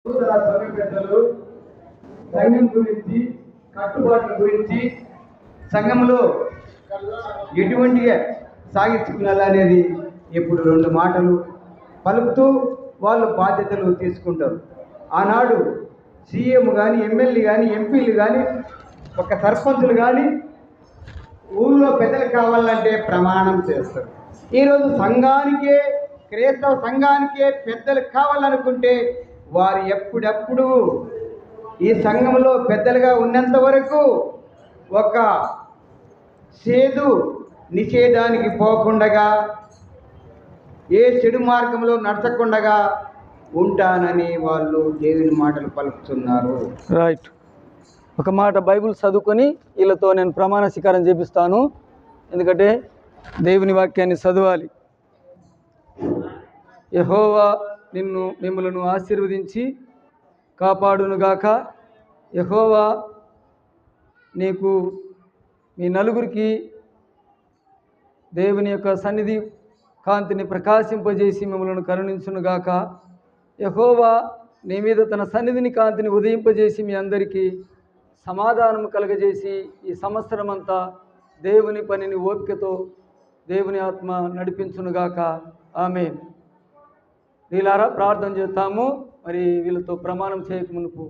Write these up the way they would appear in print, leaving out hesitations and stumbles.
సంఘ పెద్దలు సంఘం గురించి, కట్టుబాట్ల గురించి, సంఘంలో ఎటువంటిగా సాగించుకునేది ఇప్పుడు రెండు మాటలు పలుకుతూ వాళ్ళు బాధ్యతలు తీసుకుంటారు. ఆనాడు సీఎం కానీ, ఎమ్మెల్యే కానీ, ఎంపీలు కానీ, ఒక సర్పంచులు కానీ ఊళ్ళో పెద్దలు కావాలంటే ప్రమాణం చేస్తారు. ఈరోజు సంఘానికే, క్రైస్తవ సంఘానికే పెద్దలు కావాలనుకుంటే వారు ఎప్పుడెప్పుడు ఈ సంఘంలో పెద్దలుగా ఉన్నంత వరకు ఒక సేదు నిషేధానికి పోకుండగా, ఏ చెడు మార్గంలో నడచకుండగా ఉంటానని వాళ్ళు దేవుని మాటలు పలుకుతున్నారు. రైట్. ఒక మాట బైబిల్ చదువుకొని వీళ్ళతో నేను ప్రమాణ స్వీకారం చేపిస్తాను. ఎందుకంటే దేవుని వాక్యాన్ని చదవాలి. యెహోవా మిమ్మలను ఆశీర్వదించి కాపాడునుగాక. యెహోవా నీకు మీ నలుగురికి దేవుని యొక్క సన్నిధి కాంతిని ప్రకాశింపజేసి మిమ్మల్ని కరుణించునుగాక. యెహోవా నీ మీద తన సన్నిధిని కాంతిని ఉదయింపజేసి మీ అందరికీ సమాధానం కలగజేసి ఈ సంవత్సరం అంతా దేవుని పనిని ఓపికతో దేవుని ఆత్మ నడిపించునుగాక. ఆమేన్. వీళ్ళారా ప్రార్థన చేస్తాము. మరి వీళ్ళతో ప్రమాణం చేయక మునుపు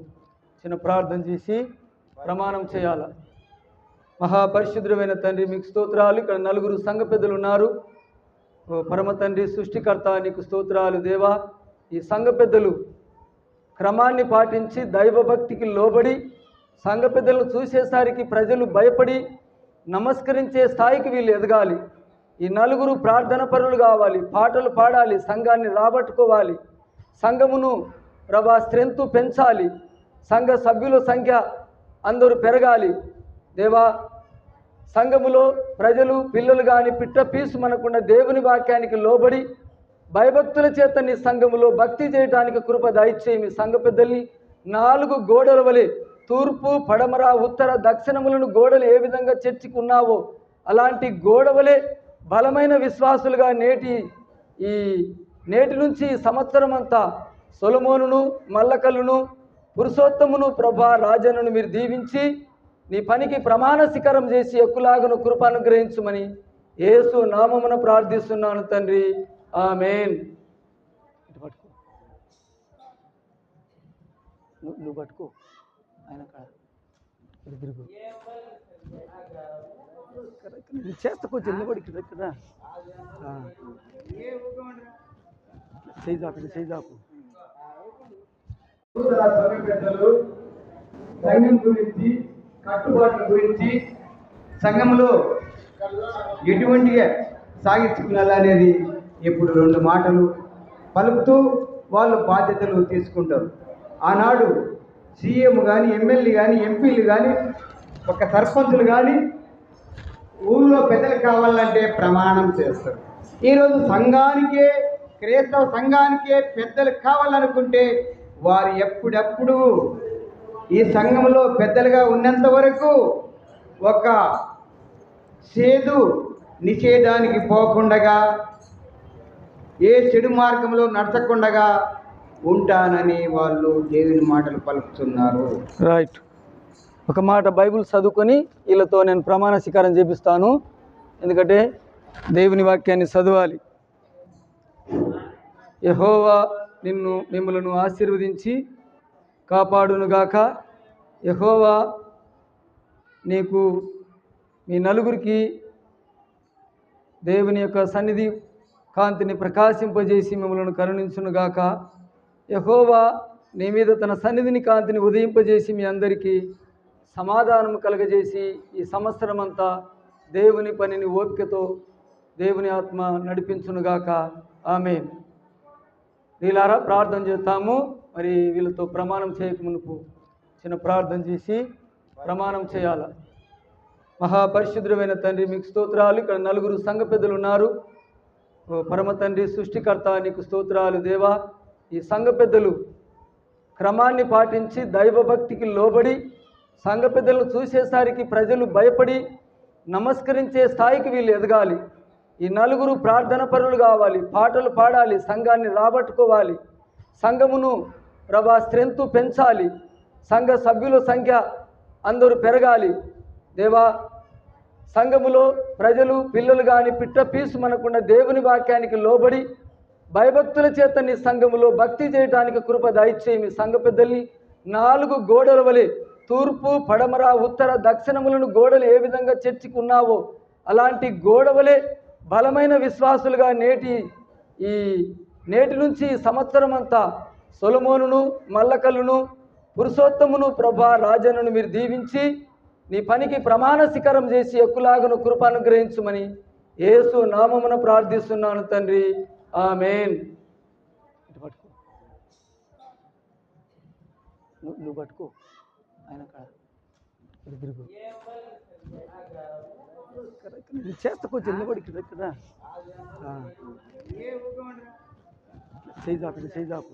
చిన్న ప్రార్థన చేసి ప్రమాణం చేయాలి. మహాపరిశుద్ధమైన తండ్రి మీకు స్తోత్రాలు. ఇక్కడ నలుగురు సంఘ పెద్దలు ఉన్నారు. పరమ తండ్రి సృష్టికర్త నీకు స్తోత్రాలు దేవా. ఈ సంఘ పెద్దలు క్రమాన్ని పాటించి దైవభక్తికి లోబడి సంఘ పెద్దలను చూసేసరికి ప్రజలు భయపడి నమస్కరించే స్థాయికి వీళ్ళు ఎదగాలి. ఈ నలుగురు ప్రార్థన పరులు కావాలి, పాటలు పాడాలి, సంఘాన్ని రాబట్టుకోవాలి, సంఘమును ప్రభా స్ట్రెంత్ పెంచాలి, సంఘ సభ్యుల సంఖ్య అందరూ పెరగాలి దేవా. సంఘములో ప్రజలు పిల్లలు కానీ పిట్ట పీసు మనకున్న దేవుని వాక్యానికి లోబడి భయభక్తుల చేత నీ సంఘములో భక్తి చేయడానికి కృప దయచేయి. సంఘ పెద్దల్ని 4 గోడల వలె తూర్పు, పడమర, ఉత్తర, దక్షిణములను గోడలు ఏ విధంగా చర్చికి ఉన్నావో అలాంటి గోడవలే బలమైన విశ్వాసులుగా నేటి నుంచి సంవత్సరం అంతా సొలొమోనును, మల్లకల్లును, పురుషోత్తమును, ప్రభా రాజనును మీరు దీవించి నీ పనికి ప్రమాణ శిఖరం చేసి ఎక్కులాగను కృప అనుగ్రహించుమని యేసు నామమున ప్రార్థిస్తున్నాను తండ్రి. ఆమేన్. నువ్వు పట్టుకో ఆయన చేస్తా కొంచెం నిలబడికి దగ్గర చేయిదాకు. సంఘ పెద్దలు సంఘం గురించి, కట్టుబాట్ల గురించి, సంఘంలో ఎటువంటిగా సాగించుకునేది ఇప్పుడు రెండు మాటలు పలుకుతూ వాళ్ళు బాధ్యతలు తీసుకుంటారు. ఆనాడు సీఎం కానీ, ఎమ్మెల్యే కానీ, ఎంపీలు కానీ, ఒక సర్పంచులు కానీ ఊళ్ళో పెద్దలు కావాలంటే ప్రమాణం చేస్తారు. ఈరోజు సంఘానికే, క్రైస్తవ సంఘానికే పెద్దలు కావాలనుకుంటే వారు ఎప్పుడెప్పుడు ఈ సంఘంలో పెద్దలుగా ఉన్నంత వరకు ఒక సేదు నిషేధానికి పోకుండగా, ఏ చెడు మార్గంలో నడచకుండగా ఉంటానని వాళ్ళు దేవుని మాటలు పలుకుతున్నారు. రైట్. ఒక మాట బైబిల్ చదువుకొని వీళ్ళతో నేను ప్రమాణ స్వీకారం చేపిస్తాను. ఎందుకంటే దేవుని వాక్యాన్ని చదవాలి. యెహోవా మిమ్మలను ఆశీర్వదించి కాపాడునుగాక. యెహోవా నీకు మీ నలుగురికి దేవుని యొక్క సన్నిధి కాంతిని ప్రకాశింపజేసి మిమ్మల్ని కరుణించునుగాక. యెహోవా నీ మీద తన సన్నిధిని కాంతిని ఉదయింపజేసి మీ అందరికీ సమాధానం కలగజేసి ఈ సంవత్సరం అంతా దేవుని పనిని ఓపికతో దేవుని ఆత్మ నడిపించునుగాక. ఆమేన్. వీళ్ళారా ప్రార్థన చేస్తాము. మరి వీళ్ళతో ప్రమాణం చేయక మునుపు చిన్న ప్రార్థన చేసి ప్రమాణం చేయాలి. మహాపరిశుద్ధమైన తండ్రి మీకు స్తోత్రాలు. ఇక్కడ నలుగురు సంఘ పెద్దలు ఉన్నారు. పరమ తండ్రి సృష్టికర్త నీకు స్తోత్రాలు దేవా. ఈ సంఘ పెద్దలు క్రమాన్ని పాటించి దైవభక్తికి లోబడి సంఘ పెద్దలను చూసేసరికి ప్రజలు భయపడి నమస్కరించే స్థాయికి వీళ్ళు ఎదగాలి. ఈ నలుగురు ప్రార్థన పరులు కావాలి, పాటలు పాడాలి, సంఘాన్ని రాబట్టుకోవాలి, సంఘమును ప్రభా స్ట్రెంత్ పెంచాలి, సంఘ సభ్యుల సంఖ్య అందరూ పెరగాలి దేవా. సంఘములో ప్రజలు పిల్లలు కానీ పిట్ట పీసు మనకున్న దేవుని వాక్యానికి లోబడి భయభక్తుల చేత నీ సంఘములో భక్తి చేయడానికి కృప దయచేయి. సంఘ పెద్దల్ని 4 గోడల వలె తూర్పు పడమర ఉత్తర దక్షిణములను గోడలు ఏ విధంగా చర్చికి ఉన్నావో అలాంటి గోడ వలె బలమైన విశ్వాసులుగా నేటి నుంచి సంవత్సరం అంతా సొలొమోనును మల్లకల్లును పురుషోత్తమును ప్రభా రాజనును మీరు దీవించి నీ పనికి ప్రమాణ శిఖరం చేసి ఎక్కులాగను కృప అనుగ్రహించుమని యేసు నామమున ప్రార్థిస్తున్నాను తండ్రి, ఆమేన్. నువ్వు పట్టుకో ఆయన చేస్తా కొంచెం నిలబడికి దగ్గర చేయి చాపు